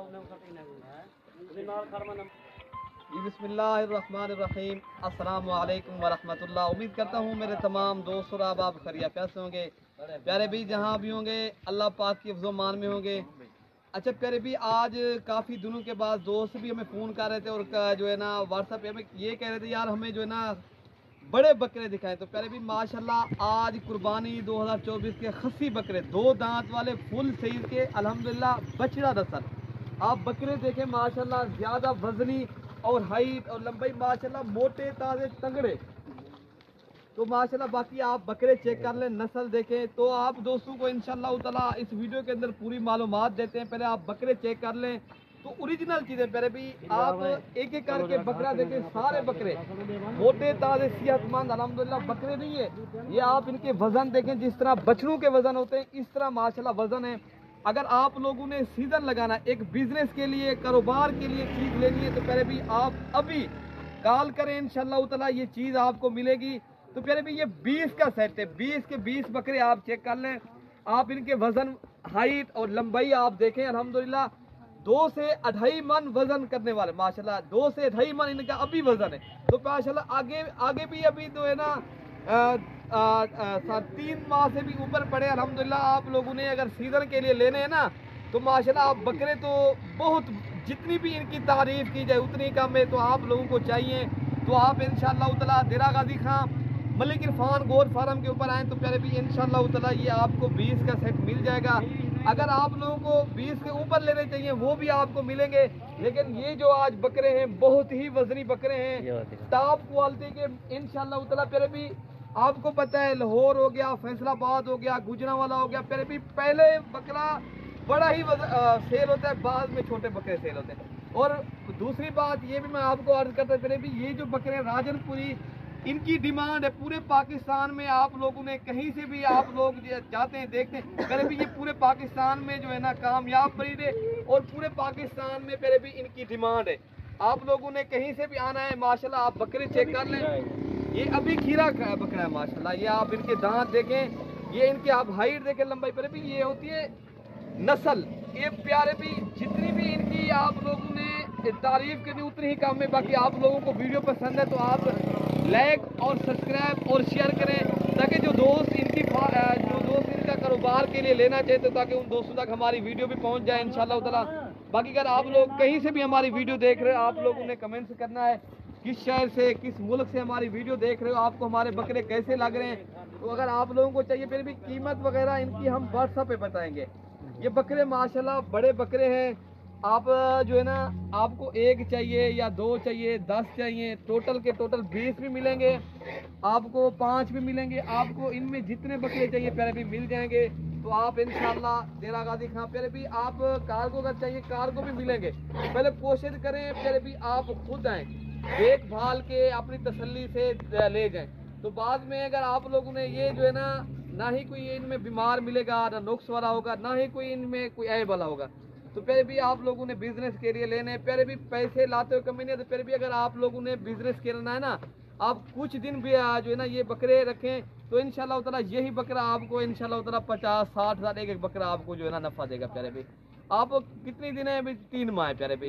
जी बिस्मिल्लाहिर्रहमानिर्रहीम, अस्सलाम वालेकुम वरहमतुल्लाह। उम्मीद करता हूँ मेरे तमाम दोस्त और आप खैरियत से होंगे। प्यारे भी जहाँ भी होंगे अल्लाह पाक की हिफ्ज़ो मान में होंगे। अच्छा प्यारे भी, आज काफ़ी दिनों के बाद दोस्त भी हमें फ़ोन कर रहे थे और जो है ना व्हाट्सएप पे हमें ये कह रहे थे यार हमें जो है ना बड़े बकरे दिखाएं। तो प्यारे भी माशाल्लाह आज कुर्बानी 2024 के खस्सी बकरे, 2 दांत वाले फुल सही के अल्हम्दुलिल्लाह बछड़ा नस्ल आप बकरे देखें माशाल्लाह, ज़्यादा वजनी और हाइट और लंबाई माशाल्लाह, मोटे ताजे तगड़े। तो माशाल्लाह बाकी आप बकरे चेक कर लें, नस्ल देखें। तो आप दोस्तों को इंशाल्लाह ताला इस वीडियो के अंदर पूरी मालूमात देते हैं। पहले आप बकरे चेक कर लें तो ओरिजिनल चीज़ें। पहले भी आप एक एक करके बकरा देखें, सारे बकरे मोटे ताजे सेहतमंद अल्हम्दुलिल्लाह बकरे नहीं है ये। आप इनके वजन देखें, जिस तरह बछड़ों के वजन होते हैं इस तरह माशाल्लाह वजन है। अगर आप लोगों ने सीजन लगाना, एक बिजनेस के लिए, कारोबार के लिए चीज़ लेनी है तो पहले भी आप अभी कॉल करें, इंशाल्लाह ताला ये चीज़ आपको मिलेगी। तो प्यारे भी ये 20 का सेट है, 20 के 20 बकरे आप चेक कर लें। आप इनके वजन, हाइट और लंबाई आप देखें अल्हम्दुलिल्लाह 2 से 2.5 मन वजन करने वाले माशाल्लाह, 2 से 2.5 मन इनका अभी वजन है। तो माशाल्लाह आगे आगे भी अभी तो है ना 3 माह से भी ऊपर पड़े अल्हम्दुलिल्लाह। आप लोगों ने अगर सीजन के लिए लेने हैं ना तो माशाल्लाह आप बकरे तो बहुत, जितनी भी इनकी तारीफ की जाए उतनी कम है। तो आप लोगों को चाहिए तो आप इंशाल्लाह ताला देरा गाजी खां मलिक इरफान गोर फार्म के ऊपर आए तो प्यारे भी इंशाल्लाह ताला ये आपको 20 का सेट मिल जाएगा। अगर आप लोगों को 20 के ऊपर लेने चाहिए वो भी आपको मिलेंगे। लेकिन ये जो आज बकरे हैं बहुत ही वजनी बकरे हैं, टॉप क्वालिटी के इंशाल्लाह ताला। प्यारे भी आपको पता है लाहौर हो गया, फैसलाबाद हो गया, गुजरांवाला हो गया, प्यारे भी पहले बकरा बड़ा ही सेल होता है, बाद में छोटे बकरे सेल होते हैं। और दूसरी बात ये भी मैं आपको अर्ज करता हूँ भी ये जो बकरे राजनपुरी इनकी डिमांड है पूरे पाकिस्तान में। आप लोगों ने कहीं से भी आप लोग जाते हैं देखते हैं, पहले भी ये पूरे पाकिस्तान में जो है ना कामयाब ब्रीड है और पूरे पाकिस्तान में पहले भी इनकी डिमांड है। आप लोगों ने कहीं से भी आना है माशाल्लाह आप बकरे चेक कर लें। ये अभी खीरा का बकरा है माशाल्लाह, ये आप इनके दांत देखें, ये इनके आप हाइट देखें, लंबाई। पहले भी ये होती है नस्ल। ये प्यारे भी जितनी भी इनकी आप लोगों ने तारीफ करनी उतनी ही कम है। बाकी आप लोगों को वीडियो पसंद है तो आप लाइक और सब्सक्राइब और शेयर करें ताकि जो दोस्त इनका कारोबार के लिए लेना चाहते ताकि उन दोस्तों तक हमारी वीडियो भी पहुंच जाए इंशाल्लाह ताला। बाकी अगर आप लोग कहीं से भी हमारी वीडियो देख रहे हो, आप लोगों ने कमेंट्स करना है किस शहर से, किस मुल्क से हमारी वीडियो देख रहे हो, आपको हमारे बकरे कैसे लग रहे हैं। तो अगर आप लोगों को चाहिए फिर भी कीमत वगैरह इनकी हम व्हाट्सएप पे बताएंगे। ये बकरे माशाल्लाह बड़े बकरे हैं। आप जो है ना आपको एक चाहिए या 2 चाहिए, 10 चाहिए, टोटल के टोटल 20 भी मिलेंगे, आपको 5 भी मिलेंगे। आपको इनमें जितने बकरे चाहिए प्यारे भी मिल जाएंगे। तो आप इंशाल्लाह देरा गाजी खां प्यारे भी आप कार्गो अगर चाहिए कार्गो भी मिलेंगे। पहले कोशिश करें प्यारे भी आप खुद आएँ, देखभाल के अपनी तसल्ली से ले जाएं। तो बाद में अगर आप लोगों ने ये जो है ना ही कोई इनमें बीमार मिलेगा, ना नुक्स वाला होगा, ना ही कोई इनमें कोई ऐब वाला होगा। तो प्यारे भी आप लोगों ने बिजनेस के लिए लेने, प्यारे भी पैसे लाते हो कमी नहीं। तो प्यारे भी अगर आप लोगों ने बिजनेस करना है ना, आप कुछ दिन भी जो है ना ये बकरे रखें तो इंशाल्लाह ताला यही बकरा आपको इंशाल्लाह ताला 50-60 हज़ार एक बकरा आपको जो है ना नफा देगा। प्यारे भी आप कितनी दिन है अभी 3 माह है प्यारे भी।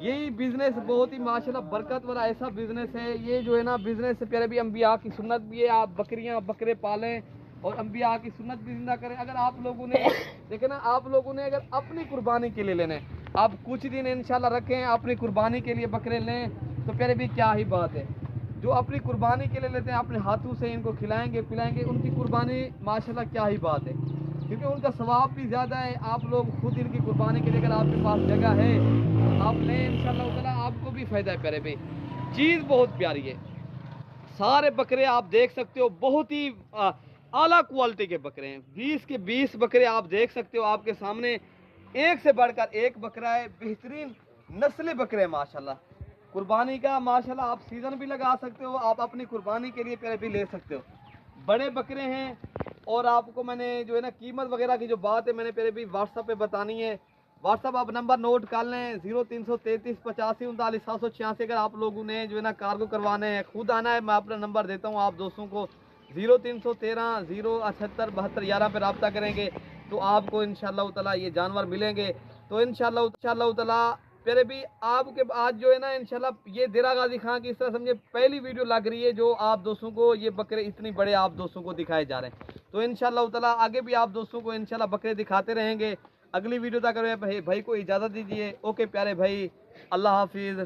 यही बिजनेस बहुत ही माशाल्लाह बरकत वाला ऐसा बिजनेस है ये जो है ना बिजनेस प्यारे भी अम्बिया की सुन्नत भी है। आप बकरियां बकरे पालें और अम्बिया की सुन्नत भी जिंदा करें। अगर आप लोगों ने देखे ना, आप लोगों ने अगर अपनी कुर्बानी के लिए लेने, आप कुछ दिन इंशाल्लाह रखें अपनी कुर्बानी के लिए बकरे लें तो प्यारे भी क्या ही बात है। जो अपनी कुर्बानी के लिए लेते हैं अपने हाथों से इनको खिलाएंगे पिलाएंगे, उनकी कुर्बानी माशाल्लाह क्या ही बात है, क्योंकि उनका सवाब भी ज़्यादा है। आप लोग खुद इनकी कुर्बानी के लिए अगर आपके पास जगह है तो आप लें इंशाल्लाह ताला, आपको भी फ़ायदा है। प्यारे भाई चीज़ बहुत प्यारी है। सारे बकरे आप देख सकते हो बहुत ही आला क्वालिटी के बकरे हैं। 20 के 20 बकरे आप देख सकते हो आपके सामने, एक से बढ़कर एक बकरा है। बेहतरीन नस्ल बकरे हैं माशाल्लाह। कुर्बानी का माशाल्लाह आप सीज़न भी लगा सकते हो, आप अपनी कुर्बानी के लिए प्यारे भी ले सकते हो। बड़े बकरे हैं। और आपको मैंने जो है ना कीमत वगैरह की जो बात है मैंने प्यारे भी व्हाट्सएप पे बतानी है। व्हाट्सएप आप नंबर नोट कर लें 0333 85 39 786। अगर आप लोगों ने जो है ना कार्गो करवाने हैं, खुद आना है, मैं अपना नंबर देता हूँ आप दोस्तों को 0313 078 72 11 पर रब्ता करेंगे तो आपको इंशाल्लाह ताला ये जानवर मिलेंगे। तो इंशाल्लाह ताला प्यारे भी आपके आज जो है ना इंशाल्लाह ये देरा गाजी खां की इस तरह समझे पहली वीडियो लग रही है जो आप दोस्तों को ये बकरे इतनी बड़े आप दोस्तों को दिखाए जा रहे हैं। तो इंशाल्लाह ताला आगे भी आप दोस्तों को इंशाल्लाह बकरे दिखाते रहेंगे। अगली वीडियो तक भाई को इजाज़त दीजिए। ओके प्यारे भाई, अल्लाह हाफिज़।